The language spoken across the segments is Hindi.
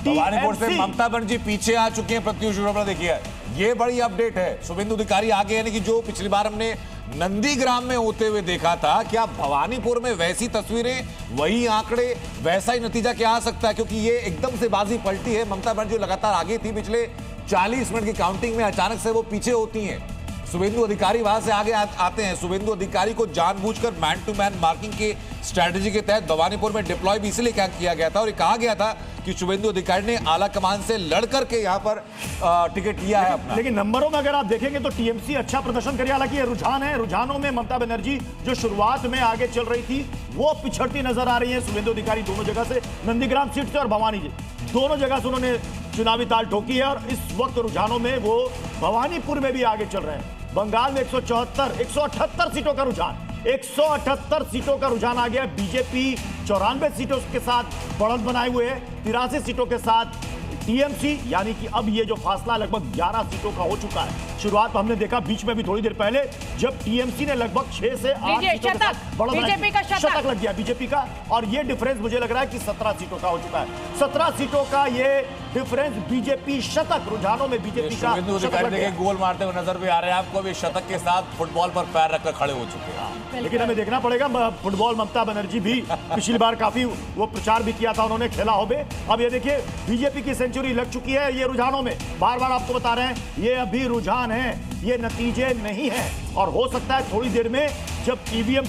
भवानीपुर से ममता बनर्जी पीछे आ चुके हैं। प्रत्युष रोबड़ा देखिए, ये बड़ी अपडेट है। शुभेंदु अधिकारी आगे, यानी कि जो पिछली बार हमने नंदीग्राम में होते हुए देखा था, क्या भवानीपुर में वैसी तस्वीरें, वही आंकड़े, वैसा ही नतीजा क्या आ सकता है? क्योंकि ये एकदम से बाजी पलटी है। ममता बनर्जी लगातार आगे थी, पिछले 40 मिनट की काउंटिंग में अचानक से वो पीछे होती हैं। शुभेंदु अधिकारी वहां से आगे आते हैं। शुभेंदु अधिकारी को जानबूझकर मैन टू मैन मार्किंग के स्ट्रेटजी के तहत भवानीपुर में डिप्लॉय भी इसलिए किया गया था, और ये कहा गया था कि शुभेंदु अधिकारी ने आला कमान से लड़कर के यहाँ पर टिकट लिया है अपना। लेकिन नंबरों में अगर आप देखेंगे तो टीएमसी अच्छा प्रदर्शन करी। हालांकि ये रुझान है, रुझानों में ममता बनर्जी जो शुरुआत में आगे चल रही थी वो पिछड़ती नजर आ रही है। शुभेंदु अधिकारी दोनों जगह से, नंदीग्राम सीट से और भवानी जी, दोनों जगह से उन्होंने चुनावी ताल ठोकी है, और इस वक्त रुझानों में वो भवानीपुर में भी आगे चल रहे हैं। बंगाल में 178 सीटों का रुझान, 178 सीटों का रुझान आ गया। बीजेपी 94 सीटों के साथ बढ़त बनाए हुए है, 83 सीटों के साथ टीएमसी, यानी कि अब ये जो फासला लगभग 11 सीटों का हो चुका है। शुरुआत में हमने देखा बीच में भी थोड़ी देर पहले जब टीएमसी ने लगभग 6 से 8 सीटों के साथ बढ़त, बीजेपी का शतक लग गया बीजेपी का, और ये डिफरेंस मुझे लग रहा है कि 17 सीटों का हो चुका है। 17 सीटों का ये डिफरेंस, बीजेपी शतक, रुझानों में बीजेपी का गोल मारते हुए नजर भी आ रहे हैं आपको। भी शतक के साथ फुटबॉल पर पैर रखकर खड़े हो चुके हैं। लेकिन हमें देखना पड़ेगा, फुटबॉल ममता बनर्जी भी पिछली बार काफी वो प्रचार भी किया था उन्होंने, खेला हो बे। अब ये देखिए बीजेपी की सेंचुरी लग चुकी है ये रुझानों में। बार बार आपको बता रहे हैं ये अभी रुझान है, ये नतीजे नहीं है, और हो सकता है थोड़ी देर में जब ईवीएम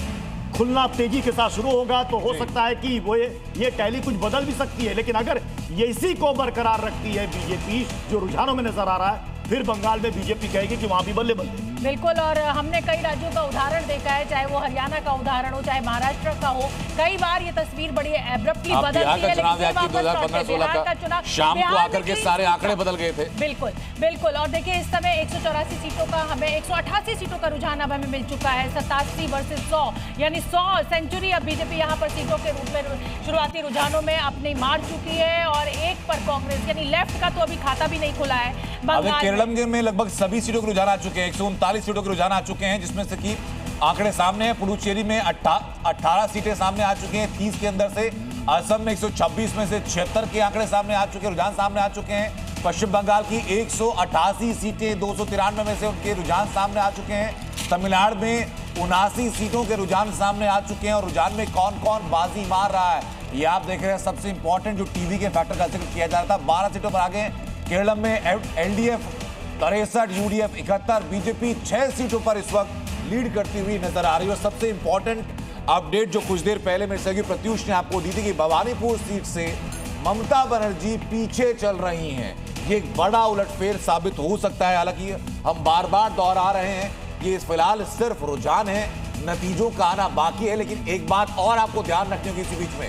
खुलना तेजी के साथ शुरू होगा तो हो सकता है कि वो ये टैली कुछ बदल भी सकती है। लेकिन अगर ये इसी को बरकरार रखती है बीजेपी, जो रुझानों में नजर आ रहा है, फिर बंगाल में बीजेपी कहेगी कि वहां भी बल्ले बल्ले। बिल्कुल, और हमने कई राज्यों का उदाहरण देखा है, चाहे वो हरियाणा का उदाहरण हो, चाहे महाराष्ट्र का हो। कई बार ये तस्वीर बड़ी एब्रप्टली बदलती है। चुनाव 2015-16 का शाम को आकर के सारे आंकड़े बदल गए थे। बिल्कुल बिल्कुल, और देखिए इस समय 184 सीटों का, हमें 188 सीटों का रुझान अब हमें मिल चुका है। 87 वर्सेस 100, यानी 100 सेंचुरी अब बीजेपी यहाँ पर सीटों के रूप में शुरुआती रुझानों में अपनी मार चुकी है, और एक पर कांग्रेस यानी लेफ्ट का तो अभी खाता भी नहीं खुला है। केरलम में लगभग सभी सीटों के रुझान आ चुके हैं, 139 सीटों के रुझान आ चुके हैं, जिसमें से कि आंकड़े सामने हैं। पुडुचेरी में 18 सीटें सामने आ चुकी हैं 30 के अंदर से। असम में 126 में से 76 के आंकड़े सामने आ चुके हैं, रुझान सामने आ चुके हैं। पश्चिम बंगाल की 188 सीटें 293 में से उनके रुझान सामने आ चुके हैं। तमिलनाडु में 79 सीटों के रुझान सामने आ चुके हैं, और रुझान में कौन कौन बाजी मार रहा है ये आप देख रहे हैं। सबसे इंपॉर्टेंट जो टीवी के फैक्टर का जिक्र किया जा रहा था, 12 सीटों पर आगे केरल में एलडीएफ 63, यूडीएफ 71, बीजेपी 6 सीटों पर इस वक्त लीड करती हुई नजर आ रही है। और सबसे इंपॉर्टेंट अपडेट जो कुछ देर पहले मेरे सहयोगी प्रत्युष ने आपको दी थी कि भवानीपुर सीट से ममता बनर्जी पीछे चल रही हैं, ये एक बड़ा उलटफेर साबित हो सकता है। हालांकि हम बार बार दोहरा रहे हैं, ये फिलहाल सिर्फ रुझान है, नतीजों का आना बाकी है। लेकिन एक बात और आपको ध्यान रखनी होगी इसी बीच में,